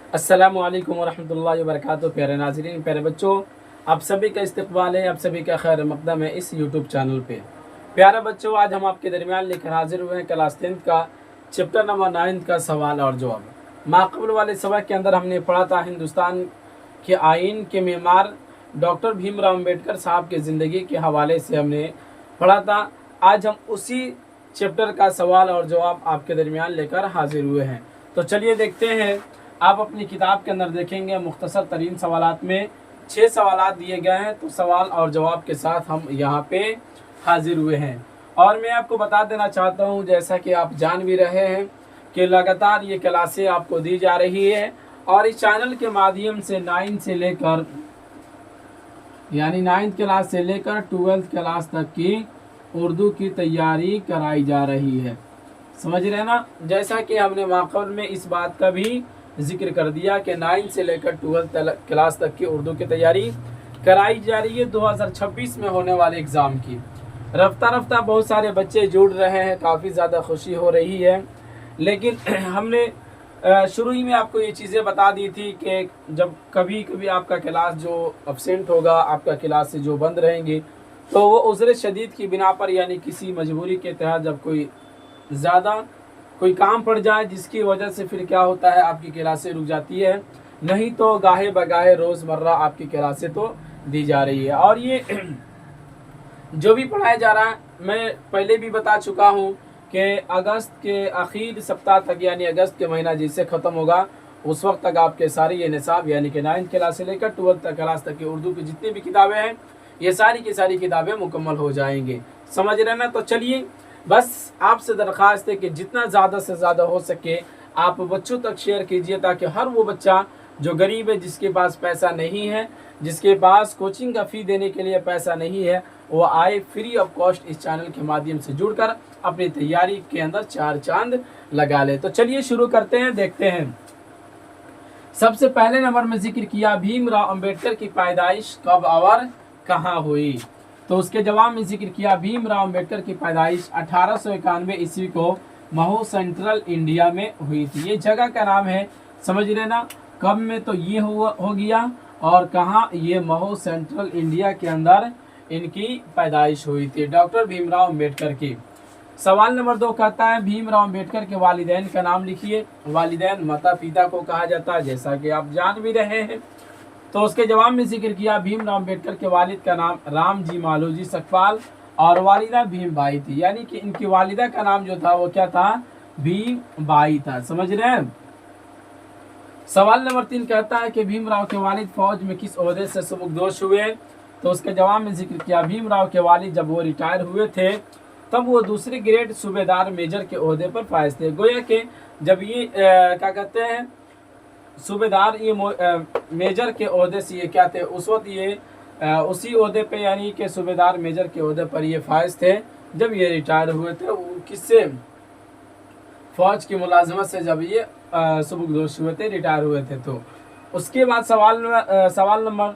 अस्सलामु अलैकुम वरहमतुल्लाहि वबरकातुहू। प्यारे नाज़रीन, प्यारे बच्चों, आप सभी का इस्तकबाल है, आप सभी का खैर मकदम है इस यूट्यूब चैनल पे। प्यारे बच्चों, आज हम आपके दरमियान लेकर हाजिर हुए हैं क्लास 10 का चैप्टर नंबर 9 का सवाल और जवाब। माक़बल वाले सबक के अंदर हमने पढ़ा था हिंदुस्तान के आइन के मेमार डॉक्टर भीमराव अम्बेडकर साहब के ज़िंदगी के हवाले से हमने पढ़ा था। आज हम उसी चैप्टर का सवाल और जवाब आपके दरमियान लेकर हाजिर हुए हैं। तो चलिए देखते हैं। आप अपनी किताब के अंदर देखेंगे मुख्तसर तरीन सवालात में 6 सवालात दिए गए हैं। तो सवाल और जवाब के साथ हम यहाँ पे हाजिर हुए हैं। और मैं आपको बता देना चाहता हूँ, जैसा कि आप जान भी रहे हैं कि लगातार ये क्लासें आपको दी जा रही है और इस चैनल के माध्यम से 9 से लेकर यानी 9th क्लास से लेकर 12th क्लास तक की उर्दू की तैयारी कराई जा रही है। समझ रहे ना। जैसा कि हमने माक़बल में इस बात का भी जिक्र कर दिया कि 9 से लेकर 12th क्लास तक की उर्दू की तैयारी कराई जा रही है 2026 में होने वाले एग्ज़ाम की। रफ्ता रफ्ता बहुत सारे बच्चे जुड़ रहे हैं, काफ़ी ज़्यादा खुशी हो रही है। लेकिन हमने शुरू ही में आपको ये चीज़ें बता दी थी कि जब कभी कभी आपका क्लास जो अब्सेंट होगा, आपका क्लास से जो बंद रहेंगे, तो वो उज़्र शदीद की बिना पर यानी किसी मजबूरी के तहत जब कोई काम पड़ जाए, जिसकी वजह से फिर क्या होता है आपकी क्लासें रुक जाती है। नहीं तो गाहे बगाहे रोज़मर्रा आपकी क्लासें तो दी जा रही है। और ये जो भी पढ़ाया जा रहा है, मैं पहले भी बता चुका हूँ कि अगस्त के आखिर सप्ताह तक यानी अगस्त के महीना जिससे ख़त्म होगा उस वक्त तक आपके सारे ये निसाब यानी कि 9th क्लास से लेकर 12th क्लास तक की उर्दू की जितनी भी किताबें हैं, ये सारी की सारी किताबें मुकम्मल हो जाएंगे। समझ रहे ना। तो चलिए, बस आपसे दरख्वास्त है कि जितना ज़्यादा से ज़्यादा हो सके आप बच्चों तक शेयर कीजिए, ताकि हर वो बच्चा जो गरीब है, जिसके पास पैसा नहीं है, जिसके पास कोचिंग का फ़ी देने के लिए पैसा नहीं है, वो आए फ्री ऑफ कॉस्ट इस चैनल के माध्यम से जुड़कर अपनी तैयारी के अंदर 4 चांद लगा ले। तो चलिए शुरू करते हैं, देखते हैं। सबसे पहले नंबर में जिक्र किया भीमराव अंबेडकर की पैदाइश कब और कहाँ हुई। तो उसके जवाब में जिक्र किया भीमराव अम्बेडकर की पैदाइश 1891 ईस्वी को महू सेंट्रल इंडिया में हुई थी। ये जगह का नाम है, समझ लेना। कब में तो ये हो गया, और कहाँ, ये महू सेंट्रल इंडिया के अंदर इनकी पैदाइश हुई थी, डॉक्टर भीमराव अम्बेडकर की। सवाल नंबर 2 कहता है भीमराव अम्बेडकर के वालिदैन का नाम लिखिए। वालिदैन माता पिता को कहा जाता है, जैसा कि आप जान भी रहे हैं। तो उसके जवाब में जिक्र किया भीमराव अम्बेडकर के वालिद का नाम राम जी मालोजी सकपाल और वालिदा भीम बाई थी। यानी कि इनकी वालिदा का नाम जो था वो क्या था, भीम बाई था। समझ रहे हैं। सवाल नंबर 3 कहता है कि भीमराव के वालिद फौज में किस ओहदे से सुबुकदोश हुए। तो उसके जवाब में जिक्र किया भीमराव के वालिद जब वो रिटायर हुए थे तब वो दूसरे ग्रेड सूबेदार मेजर के ओहदे पर फायज थे। गोया के जब ये क्या कहते हैं सूबेदार, ये मेजर के ओहदे से ये क्या थे उस वक्त, ये उसी ओहदे पे यानी कि सूबेदार मेजर के ओहदे पर ये फायज थे जब ये रिटायर हुए थे। किससे, फौज की मुलाजमत से जब ये सुबुकदोश हुए थे, रिटायर हुए थे। तो उसके बाद सवाल नंबर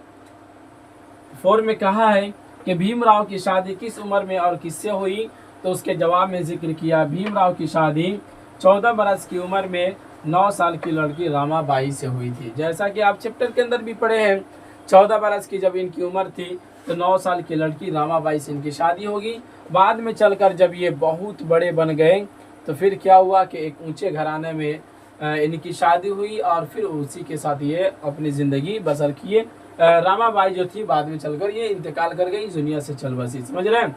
4 में कहा है कि भीमराव की शादी किस उम्र में और किससे हुई। तो उसके जवाब में जिक्र किया भीमराव की शादी 14 बरस की उम्र में 9 साल की लड़की रामाबाई से हुई थी। जैसा कि आप चैप्टर के अंदर भी पढ़े हैं, 14 बरस की जब इनकी उम्र थी तो 9 साल की लड़की रामाबाई से इनकी शादी होगी। बाद में चलकर जब ये बहुत बड़े बन गए तो फिर क्या हुआ कि एक ऊंचे घराने में इनकी शादी हुई और फिर उसी के साथ ये अपनी ज़िंदगी बसर किए। रामाबाई जो थी बाद में चलकर ये इंतकाल कर गई, दुनिया से चल बसी। समझ रहे हैं।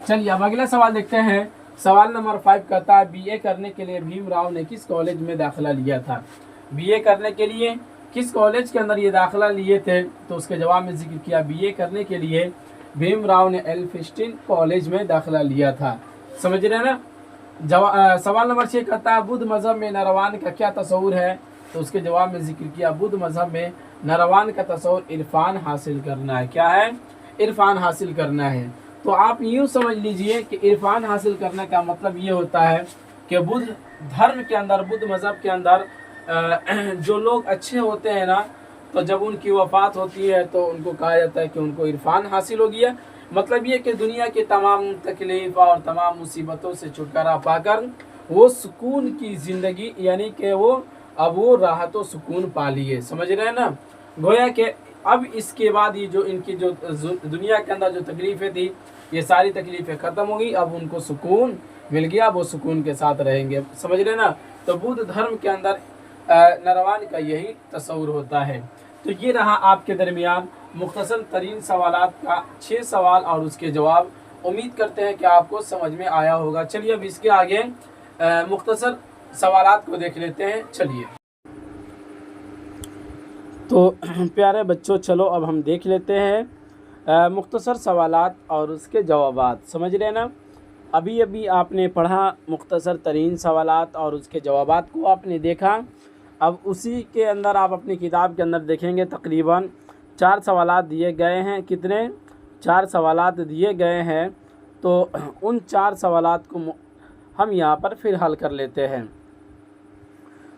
चलिए अब अगला सवाल देखते हैं। सवाल नंबर 5 कहता है बीए करने के लिए भीमराव ने किस कॉलेज में दाखिला लिया था। बीए करने के लिए किस कॉलेज के अंदर ये दाखिला लिए थे। तो उसके जवाब में जिक्र किया बीए करने के लिए भीमराव ने एल्फिस्टन कॉलेज में दाखिला लिया था। समझ रहे हैं ना। सवाल नंबर 6 कहता है बुद्ध मजहब में नरवान का क्या तस्वूर है। तो उसके जवाब में जिक्र किया बुद्ध मजहब में नरवान का तस्वूर इरफान हासिल करना है। क्या है, इरफान हासिल करना है। तो आप यूँ समझ लीजिए कि इरफान हासिल करने का मतलब ये होता है कि बुद्ध धर्म के अंदर, बुद्ध मज़हब के अंदर जो लोग अच्छे होते हैं ना, तो जब उनकी वफ़ात होती है तो उनको कहा जाता है कि उनको इरफान हासिल हो गया। मतलब ये कि दुनिया के तमाम तकलीफ़ और तमाम मुसीबतों से छुटकारा पाकर वो सुकून की ज़िंदगी यानी कि वो अब वो राहत व सुकून पा लिए। समझ रहे हैं ना। गोया कि अब इसके बाद ये जो इनकी जो दुनिया के अंदर जो तकलीफ़ें थी, ये सारी तकलीफ़ें ख़त्म हो गई। अब उनको सुकून मिल गया, वो सुकून के साथ रहेंगे। समझ रहे ना। तो बुद्ध धर्म के अंदर नरवान का यही तस्वुर होता है। तो ये रहा आपके दरमियान मुख्तसर तरीन सवालात का 6 सवाल और उसके जवाब। उम्मीद करते हैं कि आपको समझ में आया होगा। चलिए अब इसके आगे मुख्तसर सवालात को देख लेते हैं। चलिए तो प्यारे बच्चों, चलो अब हम देख लेते हैं मुख्तसर सवालात और उसके जवाबात। समझ रहे ना। अभी अभी आपने पढ़ा मुख्तसर तरीन सवालात और उसके जवाबात को आपने देखा। अब उसी के अंदर आप अपनी किताब के अंदर देखेंगे तकरीबन 4 सवालात दिए गए हैं। कितने? 4 सवालात दिए गए हैं। तो उन 4 सवालात को हम यहाँ पर फिर हल कर लेते हैं।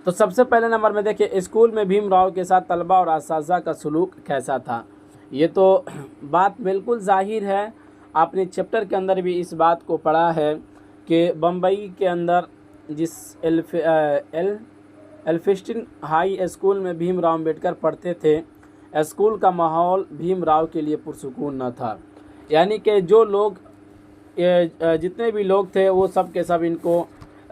तो सबसे पहले नंबर में देखिए, स्कूल में भीमराव के साथ तलबा और असातिज़ा का सलूक कैसा था। ये तो बात बिल्कुल ज़ाहिर है। आपने चैप्टर के अंदर भी इस बात को पढ़ा है कि बम्बई के अंदर जिस एल्फिस्टन हाई स्कूल में भीमराव अम्बेडकर पढ़ते थे, स्कूल का माहौल भीमराव के लिए पुरसुकून न था। यानी कि जो लोग जितने भी लोग थे वो सब के सब इनको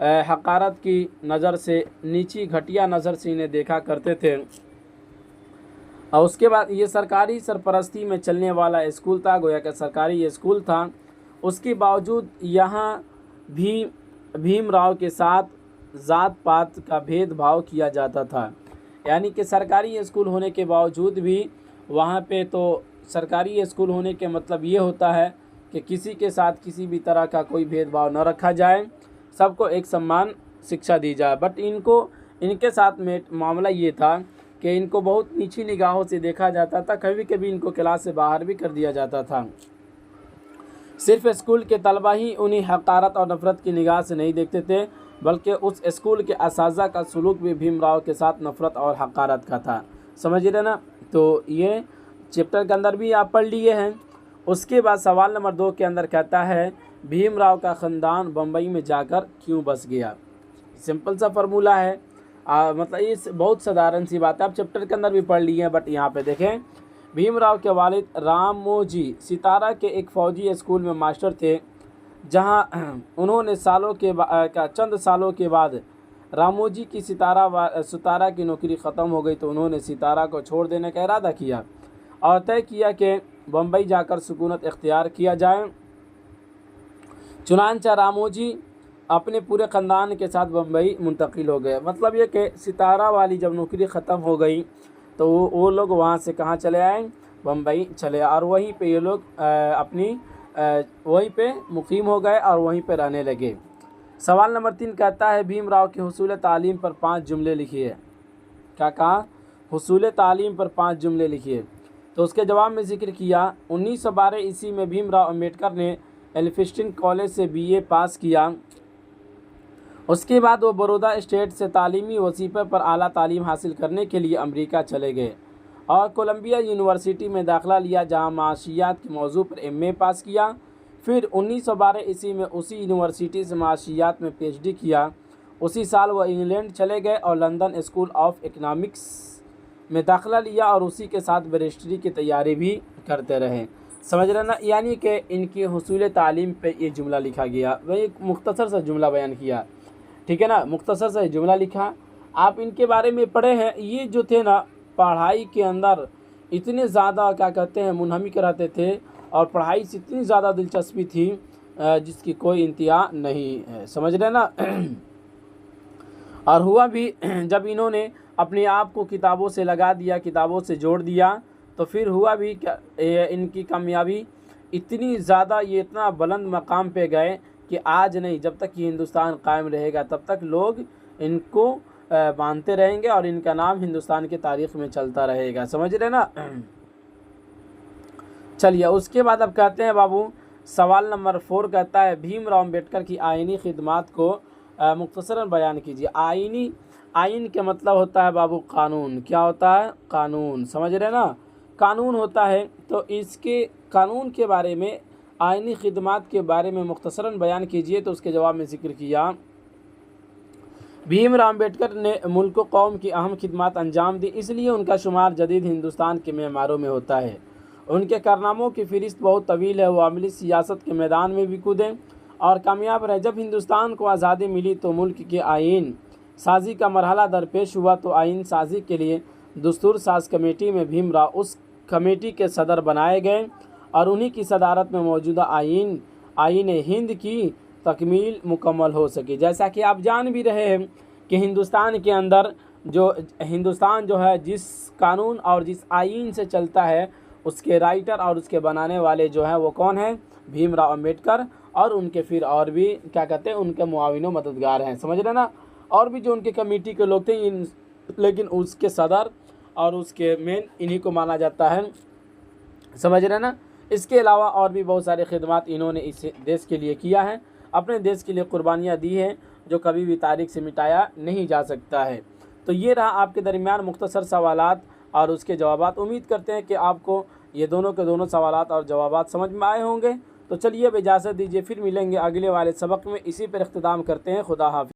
हकारत की नज़र से, नीची घटिया नज़र से इन्हें देखा करते थे। और उसके बाद ये सरकारी सरपरस्ती में चलने वाला स्कूल था, गोया का सरकारी स्कूल था। उसके बावजूद यहाँ भी भीमराव के साथ ज़ात पात का भेदभाव किया जाता था। यानी कि सरकारी स्कूल होने के बावजूद भी वहाँ पे, तो सरकारी स्कूल होने के मतलब ये होता है कि किसी के साथ किसी भी तरह का कोई भेदभाव न रखा जाए, सबको एक समान शिक्षा दी जाए। बट इनके साथ में मामला ये था कि इनको बहुत नीची निगाहों से देखा जाता था। कभी कभी इनको क्लास से बाहर भी कर दिया जाता था। सिर्फ स्कूल के तलबा ही उन्हें हकारत और नफ़रत की निगाह से नहीं देखते थे, बल्कि उस स्कूल के असातिज़ा का सलूक भी भीमराव के साथ नफ़रत और हकारत का था। समझ रहे ना। तो ये चैप्टर के अंदर भी आप पढ़ लिए हैं। उसके बाद सवाल नंबर 2 के अंदर कहता है, भीमराव का ख़ानदान बम्बई में जाकर क्यों बस गया। सिंपल सा फार्मूला है। मतलब ये बहुत साधारण सी बात है, आप चैप्टर के अंदर भी पढ़ लिए हैं। बट यहाँ पे देखें, भीमराव के वालिद रामोजी सितारा के एक फ़ौजी स्कूल में मास्टर थे, जहाँ उन्होंने चंद सालों के बाद रामोजी की सितारा की नौकरी ख़त्म हो गई, तो उन्होंने सितारा को छोड़ देने का इरादा किया और तय किया कि बम्बई जाकर सुकूनत इख्तियार किया जाए। चुनांचा रामोजी अपने पूरे ख़ानदान के साथ बम्बई मुंतकिल हो गए। मतलब ये कि सितारा वाली जब नौकरी ख़त्म हो गई तो वो लोग वहाँ से कहाँ चले आए, बम्बई चले, और वहीं पे ये लोग वहीं पे मुकीम हो गए और वहीं पे रहने लगे। सवाल नंबर 3 कहता है, भीमराव के हुसूल तालीम पर 5 जुमले लिखिए। क्या कहा? हुसूल तालीम पर 5 जुमले लिखिए। तो उसके जवाब में ज़िक्र किया, 1912 ईस्वी में भीमराव अम्बेडकर ने एल्फिस्टन कॉलेज से BA पास किया। उसके बाद वो बड़ौदा स्टेट से तालीमी वजीफ़े पर आला तालीम हासिल करने के लिए अमेरिका चले गए और कोलंबिया यूनिवर्सिटी में दाखिला लिया, जहां माशियात के मौजू पर MA पास किया। फिर 1912 ईस्वी में उसी यूनिवर्सिटी से माशियात में PhD किया। उसी साल वह इंग्लैंड चले गए और लंदन स्कूल ऑफ इकनॉमिक्स में दाखिला लिया और उसी के साथ बैरिस्टरी की तैयारी भी करते रहे। समझ रहे ना। यानी कि इनकी हुसूल तालीम पे ये जुमला लिखा गया। वही एक मुख्तसर सा जुमला बयान किया, ठीक है ना। मुख्तसर सा जुमला लिखा। आप इनके बारे में पढ़े हैं। ये जो थे ना, पढ़ाई के अंदर इतने ज़्यादा क्या कहते हैं मुनहमिक रहते थे और पढ़ाई से इतनी ज़्यादा दिलचस्पी थी जिसकी कोई इंतहा नहीं है। समझ रहे ना। और हुआ भी जब इन्होंने अपने आप को किताबों से लगा दिया, किताबों से जोड़ दिया, तो फिर हुआ भी क्या, इनकी कामयाबी इतनी ज़्यादा, ये इतना बुलंद मकाम पे गए कि आज नहीं, जब तक ये हिंदुस्तान कायम रहेगा तब तक लोग इनको मानते रहेंगे और इनका नाम हिंदुस्तान की तारीख़ में चलता रहेगा। समझ रहे ना। चलिए उसके बाद अब कहते हैं बाबू, सवाल नंबर 4 कहता है, भीमराव अम्बेडकर की आइनी खिदमात को मुख्तसरन बयान कीजिए। आइन का मतलब होता है बाबू कानून। क्या होता है? कानून। समझ रहे ना। कानून होता है, तो इसके कानून के बारे में, आइनी खिदमात के बारे में मुख्तसरन बयान कीजिए। तो उसके जवाब में ज़िक्र किया, भीमराव अम्बेडकर ने मुल्क व कौम की अहम खिदमत अंजाम दी, इसलिए उनका शुमार जदीद हिंदुस्तान के मेमारों में होता है। उनके कारनामों की फ़हरिस्त बहुत तवील है। वो अमली सियासत के मैदान में भी कूदे और कामयाब रहे। जब हिंदुस्तान को आज़ादी मिली तो मुल्क के आइन साजी का मरहला दरपेश हुआ, तो आइन साजी के लिए दस्तूर साज कमेटी में भीमराव उस कमेटी के सदर बनाए गए और उन्हीं की सदारत में मौजूदा आइन हिंद की तकमील मुकम्मल हो सकी। जैसा कि आप जान भी रहे हैं कि हिंदुस्तान के अंदर हिंदुस्तान जो है जिस कानून और जिस आइन से चलता है, उसके राइटर और उसके बनाने वाले जो हैं वो कौन हैं? भीमराव अम्बेडकर और उनके फिर और भी क्या कहते हैं, उनके मुआविनो मददगार हैं, समझ रहे ना। और भी जो उनके कमेटी के लोग थे, लेकिन उसके सदर और उसके मेन इन्हीं को माना जाता है, समझ रहे ना। इसके अलावा और भी बहुत सारे खिदमत इन्होंने इस देश के लिए किया है, अपने देश के लिए कुर्बानियाँ दी हैं, जो कभी भी तारीख से मिटाया नहीं जा सकता है। तो ये रहा आपके दरमियान मुख्तसर सवालात और उसके जवाबात। उम्मीद करते हैं कि आपको ये दोनों के दोनों सवालात और जवाबात समझ में आए होंगे। तो चलिए अब इजाज़त दीजिए, फिर मिलेंगे अगले वाले सबक में। इसी पर इख्तिताम करते हैं। खुदा हाफ़िज़।